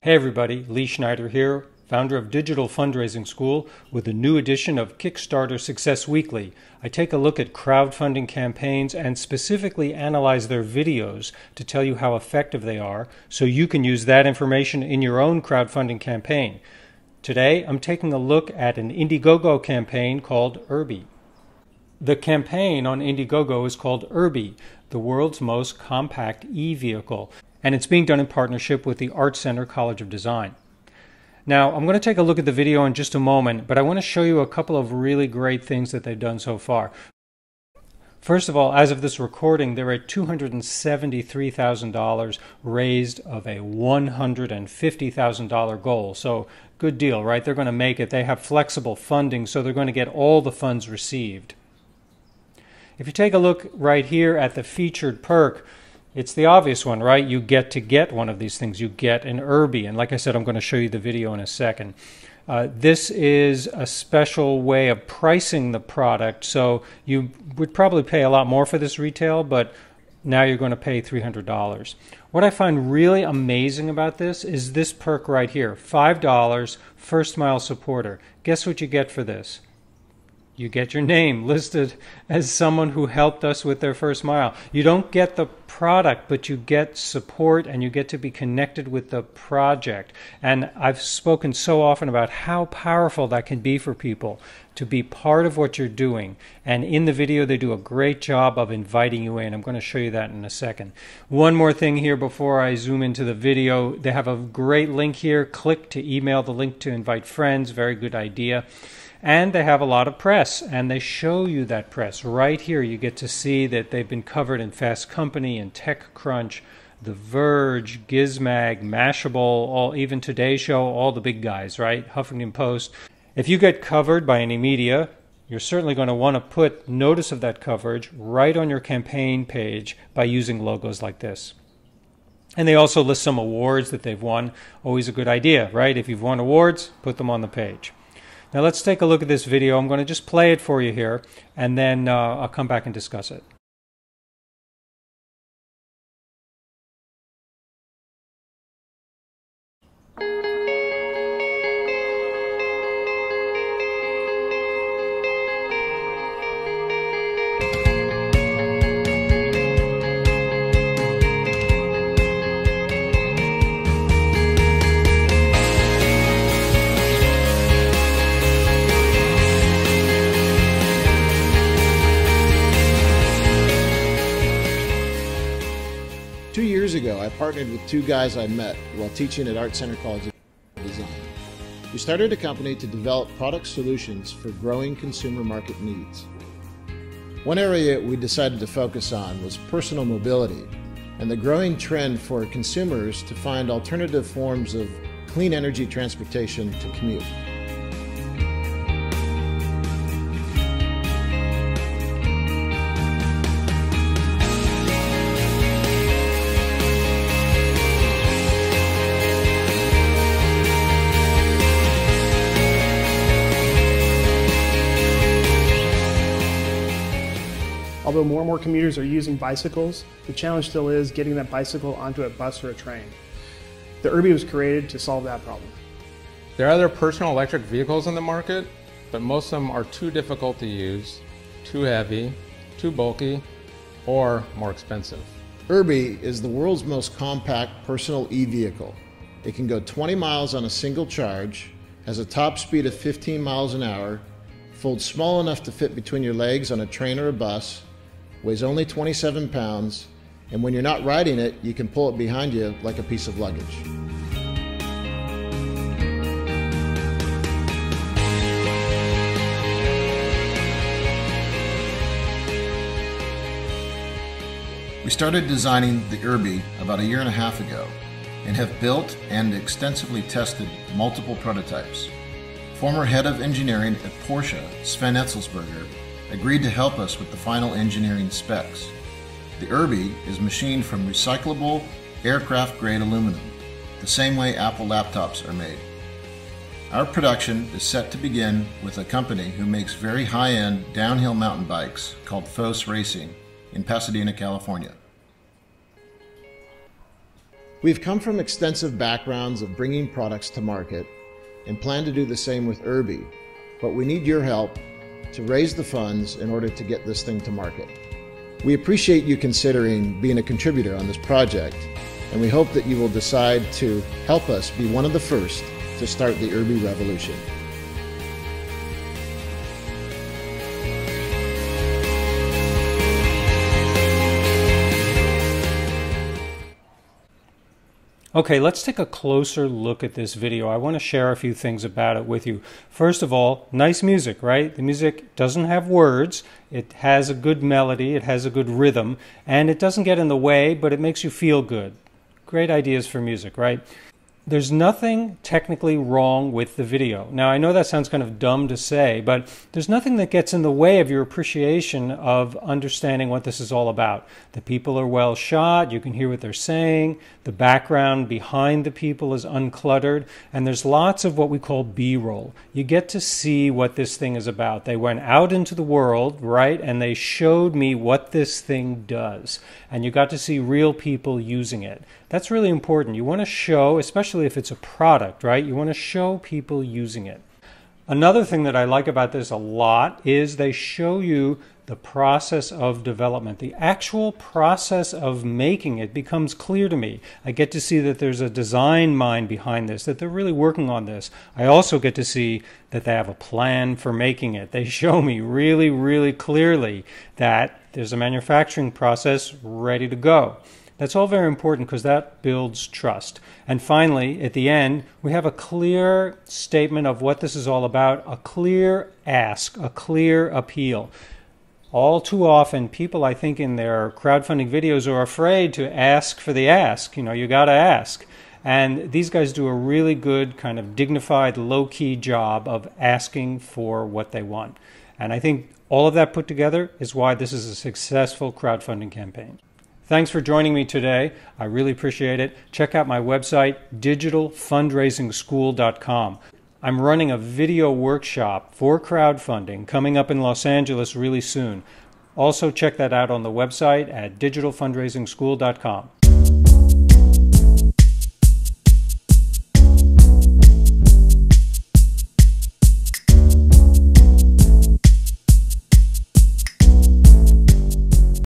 Hey everybody, Lee Schneider here, founder of Digital Fundraising School with a new edition of Kickstarter Success Weekly. I take a look at crowdfunding campaigns and specifically analyze their videos to tell you how effective they are so you can use that information in your own crowdfunding campaign. Today I'm taking a look at an Indiegogo campaign called ERBE. The campaign on Indiegogo is called Irby, the world's most compact e-vehicle, and it's being done in partnership with the Art Center College of Design. Now, I'm going to take a look at the video in just a moment, but I want to show you a couple of really great things that they've done so far. First of all, as of this recording, they're at $273,000 raised of a $150,000 goal. So, good deal, right? They're going to make it. They have flexible funding, so they're going to get all the funds received. If you take a look right here at the featured perk, it's the obvious one, right? You get one of these things. You get an Irby. And like I said, I'm going to show you the video in a second. This is a special way of pricing the product. So you would probably pay a lot more for this retail, but now you're going to pay $300. What I find really amazing about this is this perk right here, $5 first mile supporter. Guess what you get for this? You get your name listed as someone who helped us with their first mile. You don't get the product, but you get support and you get to be connected with the project. And I've spoken so often about how powerful that can be for people to be part of what you're doing. And in the video, they do a great job of inviting you in. I'm going to show you that in a second. One more thing here before I zoom into the video. They have a great link here. Click to email the link to invite friends. Very good idea. And they have a lot of press, and they show you that press. Right here, you get to see that they've been covered in Fast Company and TechCrunch, The Verge, Gizmag, Mashable, even Today Show, all the big guys, right? Huffington Post. If you get covered by any media, you're certainly going to want to put notice of that coverage right on your campaign page by using logos like this. And they also list some awards that they've won. Always a good idea, right? If you've won awards, put them on the page. Now let's take a look at this video. I'm going to just play it for you here, and then I'll come back and discuss it. 2 years ago, I partnered with two guys I met while teaching at Art Center College of Design. We started a company to develop product solutions for growing consumer market needs. One area we decided to focus on was personal mobility and the growing trend for consumers to find alternative forms of clean energy transportation to commute. Although more and more commuters are using bicycles, the challenge still is getting that bicycle onto a bus or a train. The Irby was created to solve that problem. There are other personal electric vehicles in the market, but most of them are too difficult to use, too heavy, too bulky, or more expensive. Irby is the world's most compact personal e-vehicle. It can go 20 miles on a single charge, has a top speed of 15 miles an hour, folds small enough to fit between your legs on a train or a bus, weighs only 27 pounds, and when you're not riding it, you can pull it behind you like a piece of luggage. We started designing the Irby about a year and a half ago and have built and extensively tested multiple prototypes. Former head of engineering at Porsche, Sven Etzelsberger, agreed to help us with the final engineering specs. The Irby is machined from recyclable, aircraft-grade aluminum, the same way Apple laptops are made. Our production is set to begin with a company who makes very high-end downhill mountain bikes called Fos Racing in Pasadena, California. We've come from extensive backgrounds of bringing products to market and plan to do the same with Irby, but we need your help to raise the funds in order to get this thing to market. We appreciate you considering being a contributor on this project, and we hope that you will decide to help us be one of the first to start the Irby revolution. Okay, let's take a closer look at this video. I want to share a few things about it with you. First of all, nice music, right? The music doesn't have words. It has a good melody, it has a good rhythm, and it doesn't get in the way, but it makes you feel good. Great ideas for music, right? There's nothing technically wrong with the video. Now, I know that sounds kind of dumb to say, but there's nothing that gets in the way of your appreciation of understanding what this is all about. The people are well shot, you can hear what they're saying, the background behind the people is uncluttered, and there's lots of what we call B-roll. You get to see what this thing is about. They went out into the world, right, and they showed me what this thing does. And you got to see real people using it. That's really important. You want to show, especially if it's a product, right? You want to show people using it. Another thing that I like about this a lot is they show you the process of development. The actual process of making it becomes clear to me. I get to see that there's a design mind behind this, that they're really working on this. I also get to see that they have a plan for making it. They show me really, really clearly that there's a manufacturing process ready to go. That's all very important because that builds trust. And finally, at the end, we have a clear statement of what this is all about, a clear ask, a clear appeal. All too often, people, I think, in their crowdfunding videos are afraid to ask for the ask. You know, you got to ask. And these guys do a really good, kind of dignified, low-key job of asking for what they want. And I think all of that put together is why this is a successful crowdfunding campaign. Thanks for joining me today. I really appreciate it. Check out my website, digitalfundraisingschool.com. I'm running a video workshop for crowdfunding coming up in Los Angeles really soon. Also check that out on the website at digitalfundraisingschool.com.